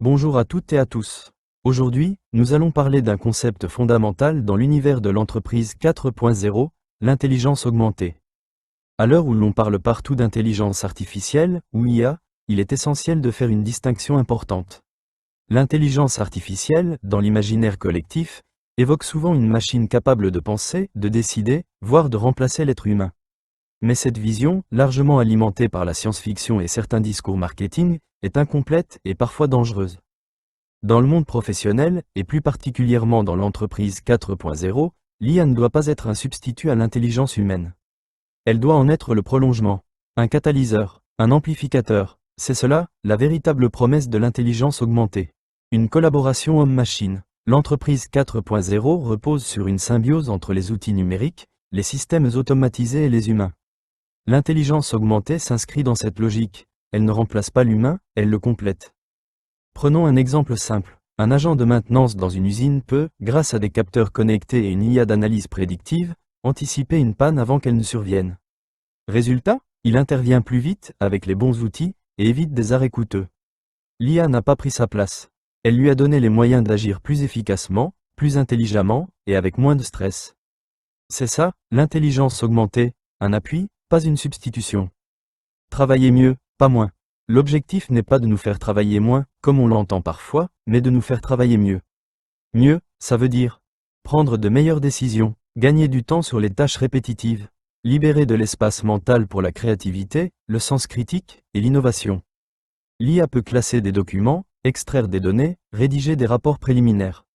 Bonjour à toutes et à tous. Aujourd'hui, nous allons parler d'un concept fondamental dans l'univers de l'entreprise 4.0, l'intelligence augmentée. À l'heure où l'on parle partout d'intelligence artificielle, ou IA, il est essentiel de faire une distinction importante. L'intelligence artificielle, dans l'imaginaire collectif, évoque souvent une machine capable de penser, de décider, voire de remplacer l'être humain. Mais cette vision, largement alimentée par la science-fiction et certains discours marketing, est incomplète et parfois dangereuse. Dans le monde professionnel, et plus particulièrement dans l'entreprise 4.0, l'IA ne doit pas être un substitut à l'intelligence humaine. Elle doit en être le prolongement, un catalyseur, un amplificateur. C'est cela, la véritable promesse de l'intelligence augmentée. Une collaboration homme-machine. L'entreprise 4.0 repose sur une symbiose entre les outils numériques, les systèmes automatisés et les humains. L'intelligence augmentée s'inscrit dans cette logique. Elle ne remplace pas l'humain, elle le complète. Prenons un exemple simple. Un agent de maintenance dans une usine peut, grâce à des capteurs connectés et une IA d'analyse prédictive, anticiper une panne avant qu'elle ne survienne. Résultat, il intervient plus vite, avec les bons outils, et évite des arrêts coûteux. L'IA n'a pas pris sa place. Elle lui a donné les moyens d'agir plus efficacement, plus intelligemment, et avec moins de stress. C'est ça, l'intelligence augmentée, un appui, pas une substitution. Travailler mieux, pas moins. L'objectif n'est pas de nous faire travailler moins, comme on l'entend parfois, mais de nous faire travailler mieux. Mieux, ça veut dire prendre de meilleures décisions, gagner du temps sur les tâches répétitives, libérer de l'espace mental pour la créativité, le sens critique et l'innovation. L'IA peut classer des documents, extraire des données, rédiger des rapports préliminaires.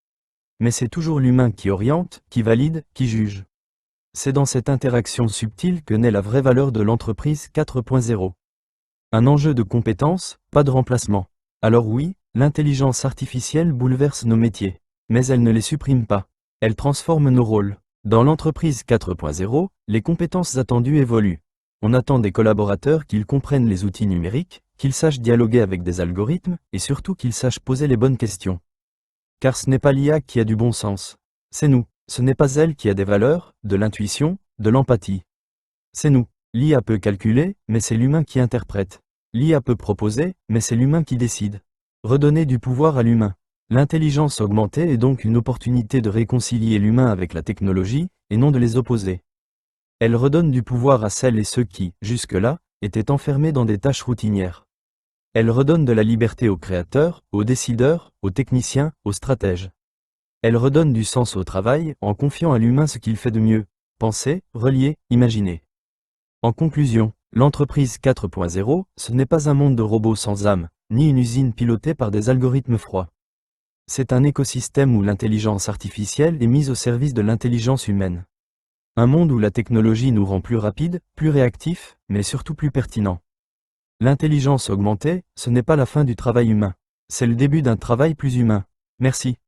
Mais c'est toujours l'humain qui oriente, qui valide, qui juge. C'est dans cette interaction subtile que naît la vraie valeur de l'entreprise 4.0. Un enjeu de compétence, pas de remplacement. Alors oui, l'intelligence artificielle bouleverse nos métiers, mais elle ne les supprime pas. Elle transforme nos rôles. Dans l'entreprise 4.0, les compétences attendues évoluent. On attend des collaborateurs qu'ils comprennent les outils numériques, qu'ils sachent dialoguer avec des algorithmes, et surtout qu'ils sachent poser les bonnes questions. Car ce n'est pas l'IA qui a du bon sens. C'est nous. Ce n'est pas elle qui a des valeurs, de l'intuition, de l'empathie. C'est nous. L'IA peut calculer, mais c'est l'humain qui interprète. L'IA peut proposer, mais c'est l'humain qui décide. Redonner du pouvoir à l'humain. L'intelligence augmentée est donc une opportunité de réconcilier l'humain avec la technologie, et non de les opposer. Elle redonne du pouvoir à celles et ceux qui, jusque-là, étaient enfermés dans des tâches routinières. Elle redonne de la liberté aux créateurs, aux décideurs, aux techniciens, aux stratèges. Elle redonne du sens au travail en confiant à l'humain ce qu'il fait de mieux, penser, relier, imaginer. En conclusion, l'entreprise 4.0, ce n'est pas un monde de robots sans âme, ni une usine pilotée par des algorithmes froids. C'est un écosystème où l'intelligence artificielle est mise au service de l'intelligence humaine. Un monde où la technologie nous rend plus rapides, plus réactifs, mais surtout plus pertinents. L'intelligence augmentée, ce n'est pas la fin du travail humain. C'est le début d'un travail plus humain. Merci.